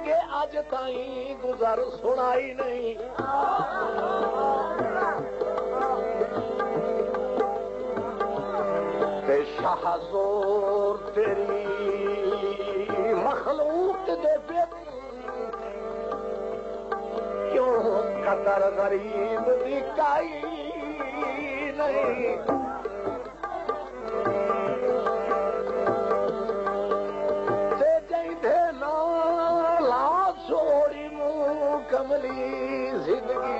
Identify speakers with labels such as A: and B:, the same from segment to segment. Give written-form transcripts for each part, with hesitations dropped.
A: के आज ताई गुजर सुनाई नहीं। ते शाहजोर तेरी मखलूक दे पे क्यों कदर गरीब दी काई नहीं। ते जैदे नाला छोड़ी मुँह कमली जिंदगी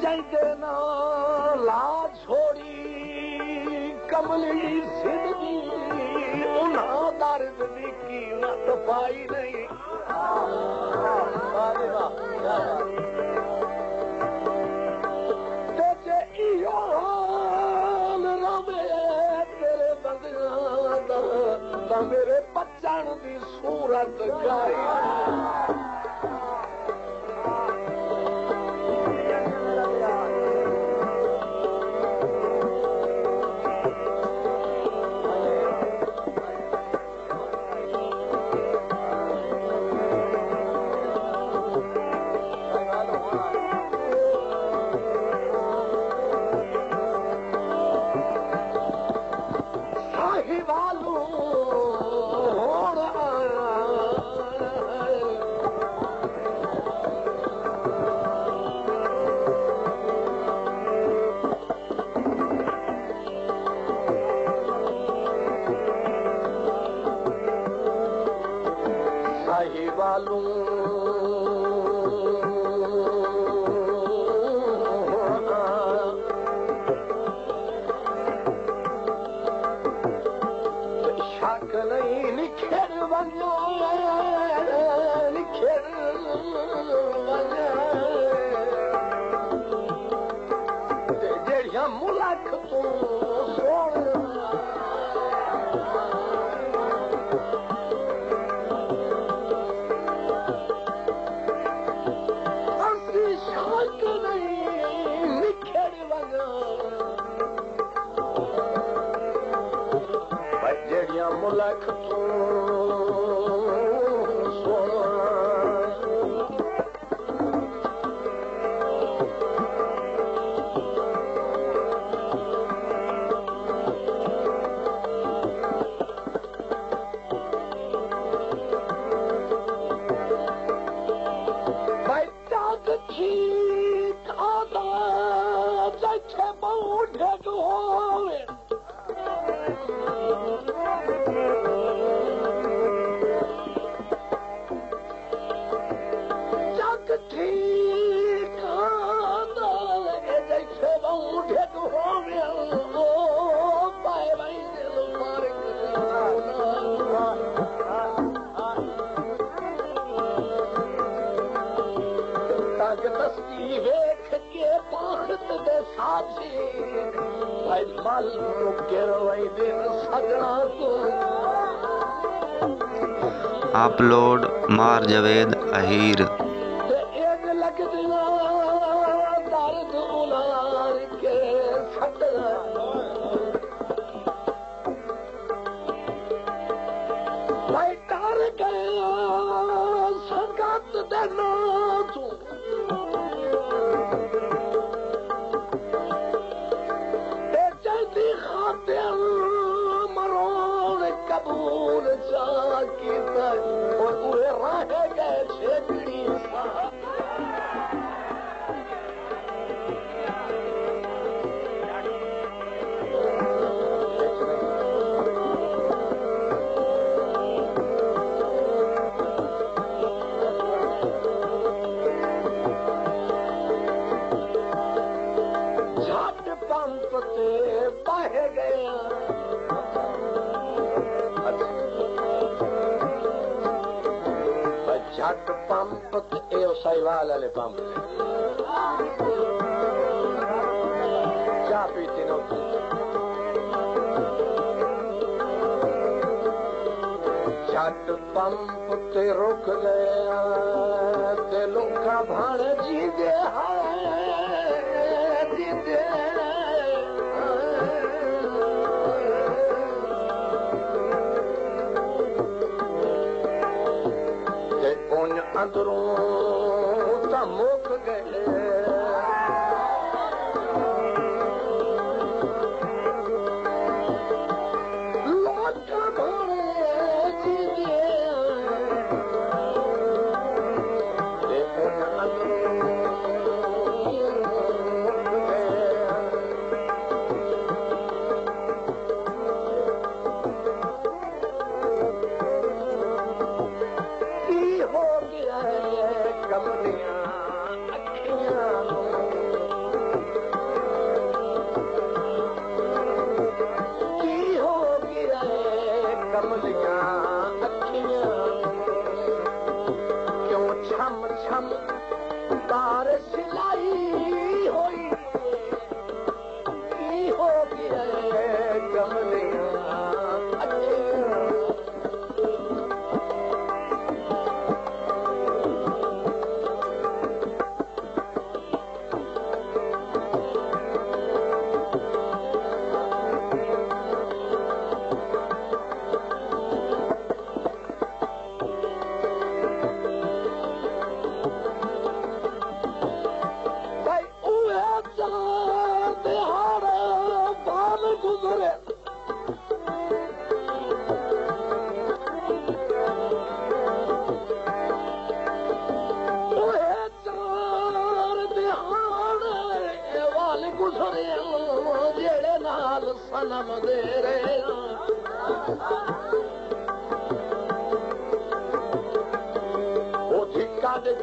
A: जैदे नाला छोड़ी कमली जिंदगी उन्हा दर्द की कीमत पाई नहीं। ते इहो हाल रवे तेरे बंदियां दा मेरे बचन दी सूरत गाई। मुलक तू शाक नहीं निखेड़ वञा जड़िया मुलक तू
B: अपलोड मार जवेद अहीर।
A: झट पंप साहिवाल वाले पंप चाह पीती न झट पंप ते रुक गया ते लोका भाण जी दे अंदरूं त मुक गए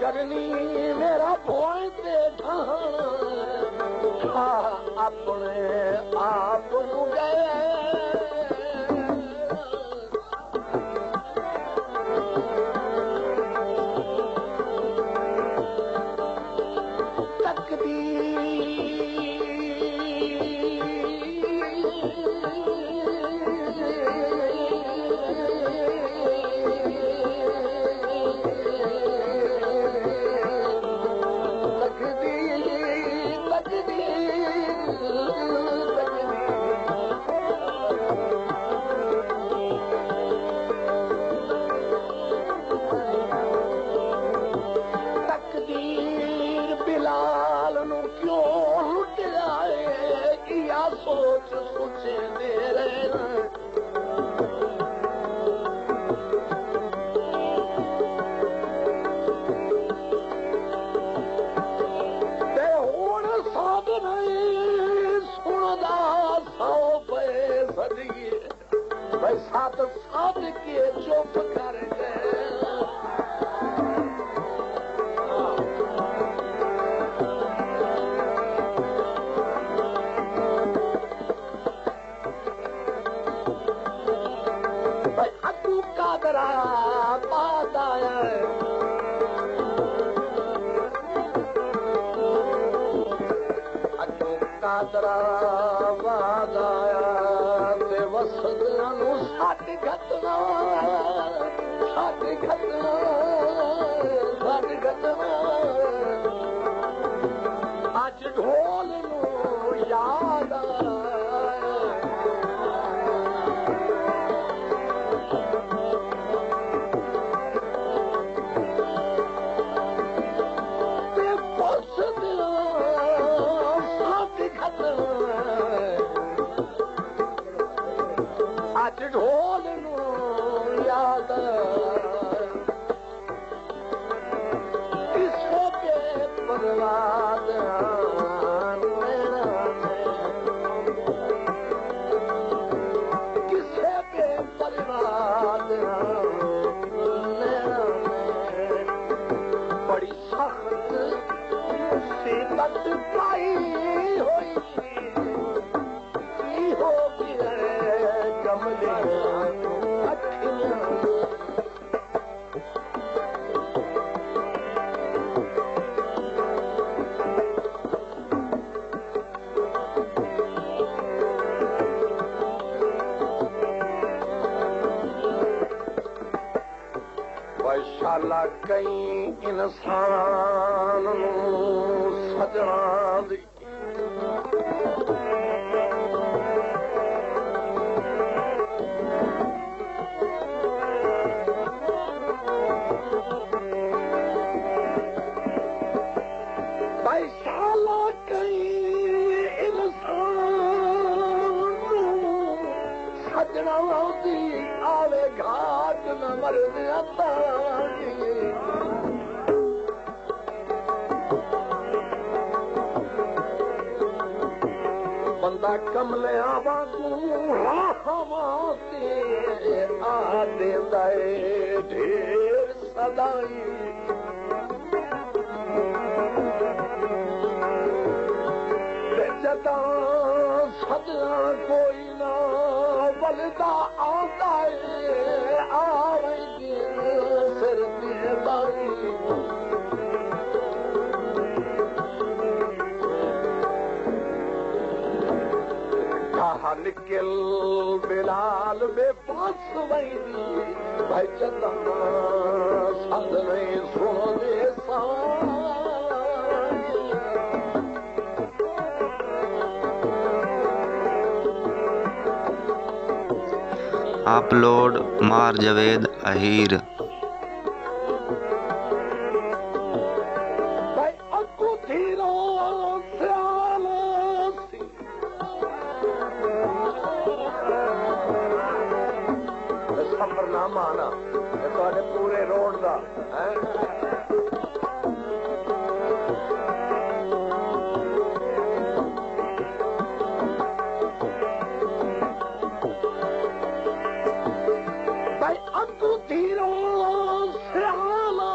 A: करनी मेरा भोए ते अपने आप गए साथ साथ के चुप कर गए भाई अकू कादरा बात आया अकू कादरा बात आया साढ़े घटना अज ढोल नू याद ढोल नू याद किसे के बर्बाद किसे के बर्बाद बड़ी सख्त मुसीबत पाई हुई वैशाला कई इंसान सजना दी सजना दी आवे घाट न मरने ताई बंदा कमले वांगू राहवाते आ देंदा ए ढेर सदाई जदा सजना कोई ना बलदा आंदा ए आवेगी सिर ते बाई निकल बिलाल में पास वही भाई जदा सदने सोने सा
B: अपलोड मार जवेद अहीर
A: आना पूरे रोड का भाई अगू धीरो सियाला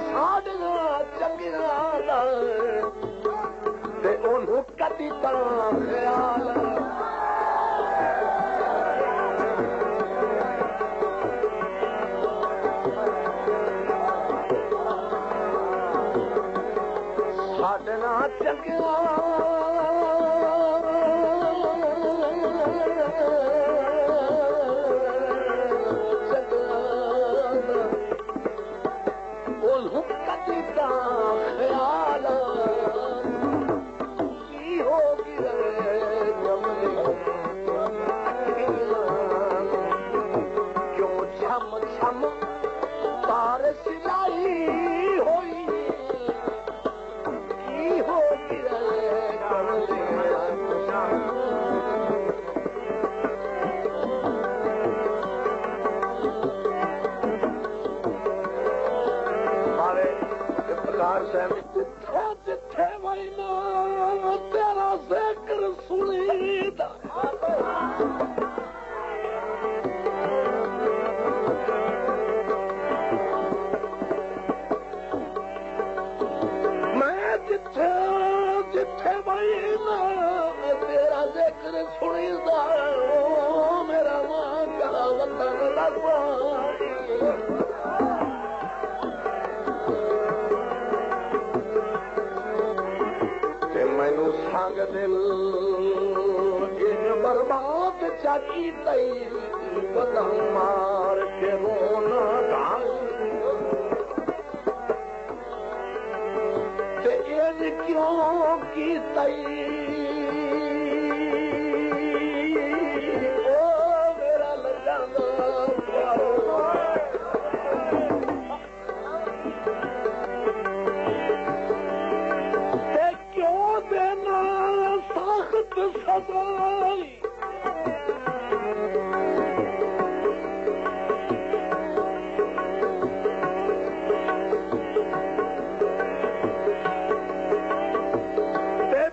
A: साड़िया चंगिया ओनू कदी ख्याल चंगिया कदी ख्याल की होगी क्यों छम छम तार सिलाई होई जिथे वहीना तेरा जिक्र सुनीदा मैं जिथे जिथे वहीना तेरा जिक्र सुनीदा मेरा मां का वतन लगा मैनू संग दिल बर्बाद चाची तई कदम मार के रोना ढाल क्यों की तई ओ मेरा लजाना सदाई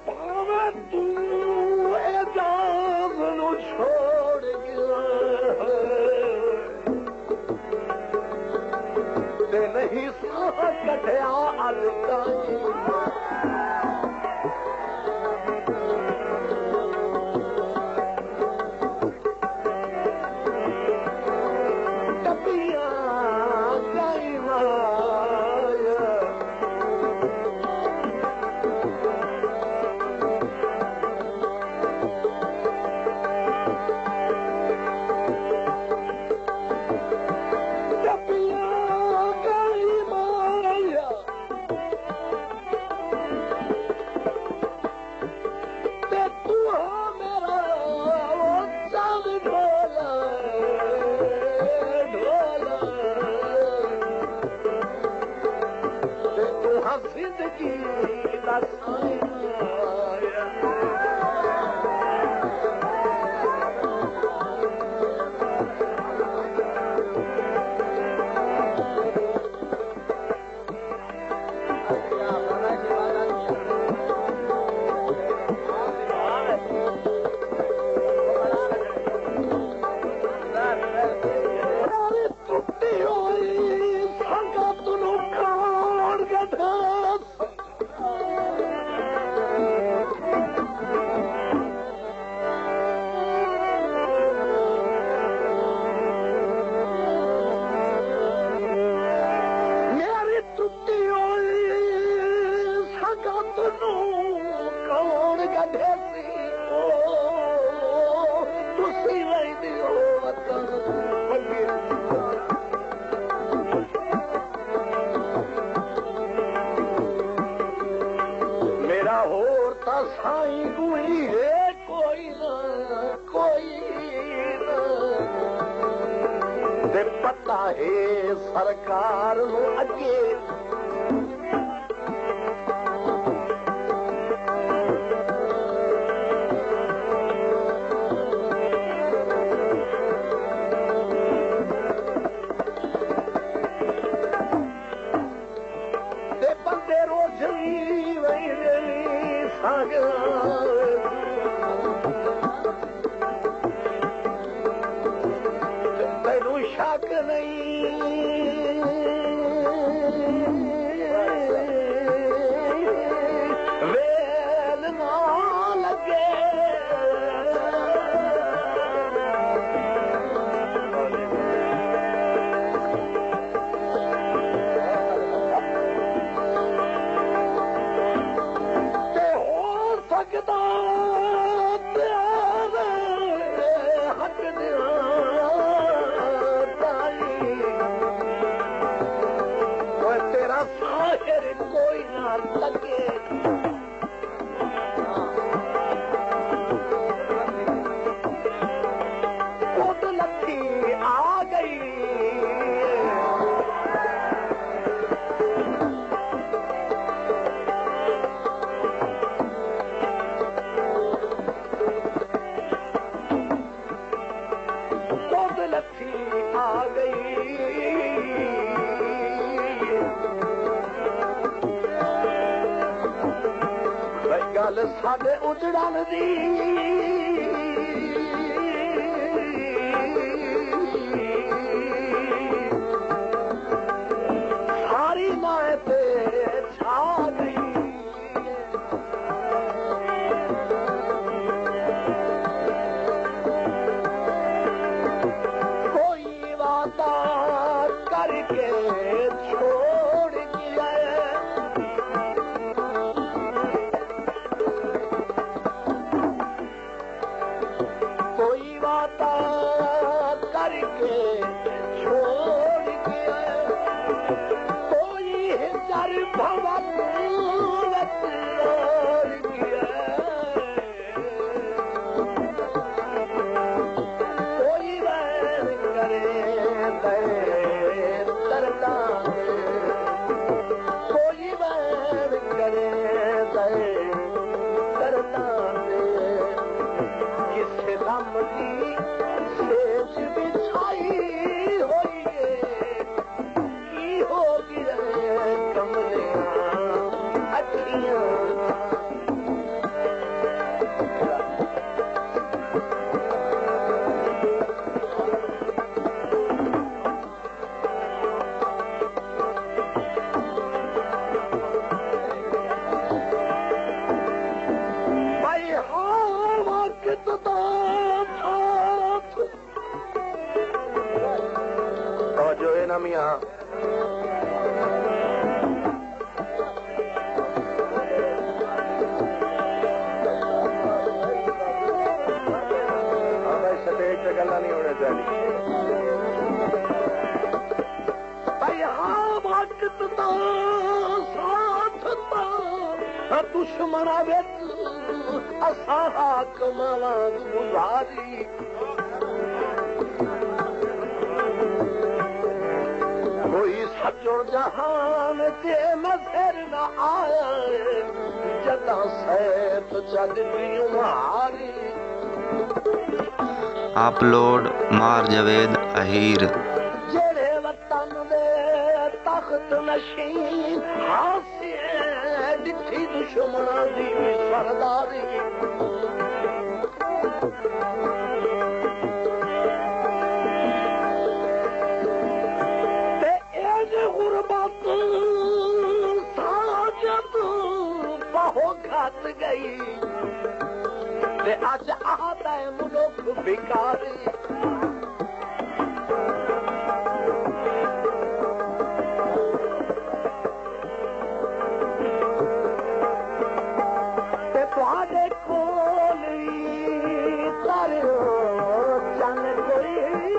A: भावे तू एजाज नू छोड़ गया ते नहीं साह कढ़िया अज ताई मेरा होर ता साईं गुई है कोई ना ते पता है सरकार नू अगे तेनू शक नहीं वेल ना लगे ते हो सकता साहिर कोई ना लगे खुद लखी आ गई खुद लखी आ गई गल साडे उजड़न दी सारी माए ते छा गई कोई वादा करके छोड़ गया करके छोड़ गया कोई जर भवन गया कोई वैर करे दे तरदा कोई वैर करे दे तरदा किसे दम की बिछाई होई की होगी कमरे अखियां भाई हाँ वक्त जो है ना मियाँ स्टेज पे गल्ला नहीं होने चाहिए भाई हाँ वक्त दा साथ दा दुश्मना विच असां हाकमां गुजारी कोई सचो जहान जे नजर न आया जदा सैफ जग दी मारी
B: अपलोड मार जवेद अहीर
A: जेड़े वतन दे तख्त नशीन हासिए डिठी दुश्मना दी सरदारी गुरबत साजत बहु घट गई ते अज आता है मुल्क भिखारी ते तुहाडे कोल चन कोई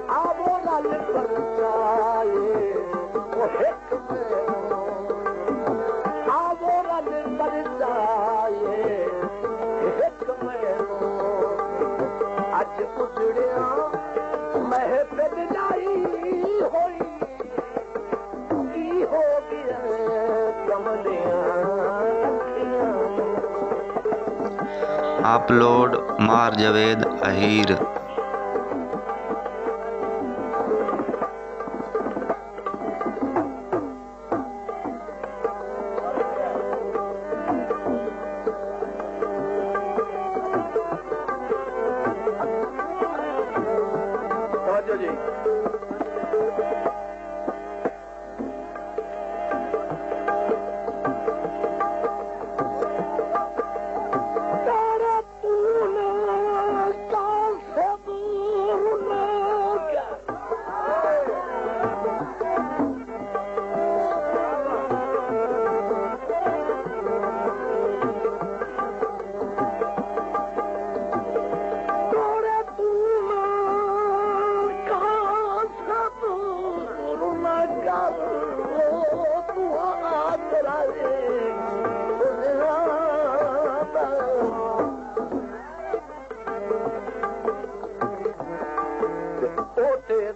A: Abona le parchaye, o hek mein
B: upload मार जवेद अहीर।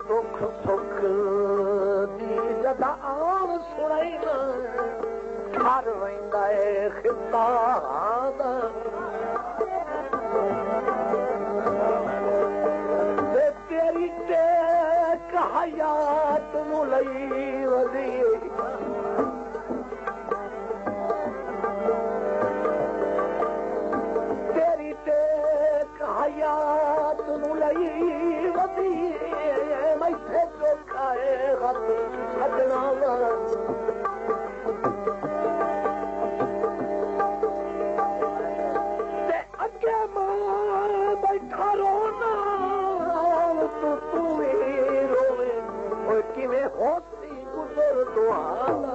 A: दुख सुख दी जदा आन सुनाईना हर वेंदा है खिताब तेरी टेक हयात नू लई वदी तेरी टेक हयात नू लई वदी मैथे चोखा है हथ छड़ना अगे मां बैठा रोना तू रोवे किवें होती गुजर दुआना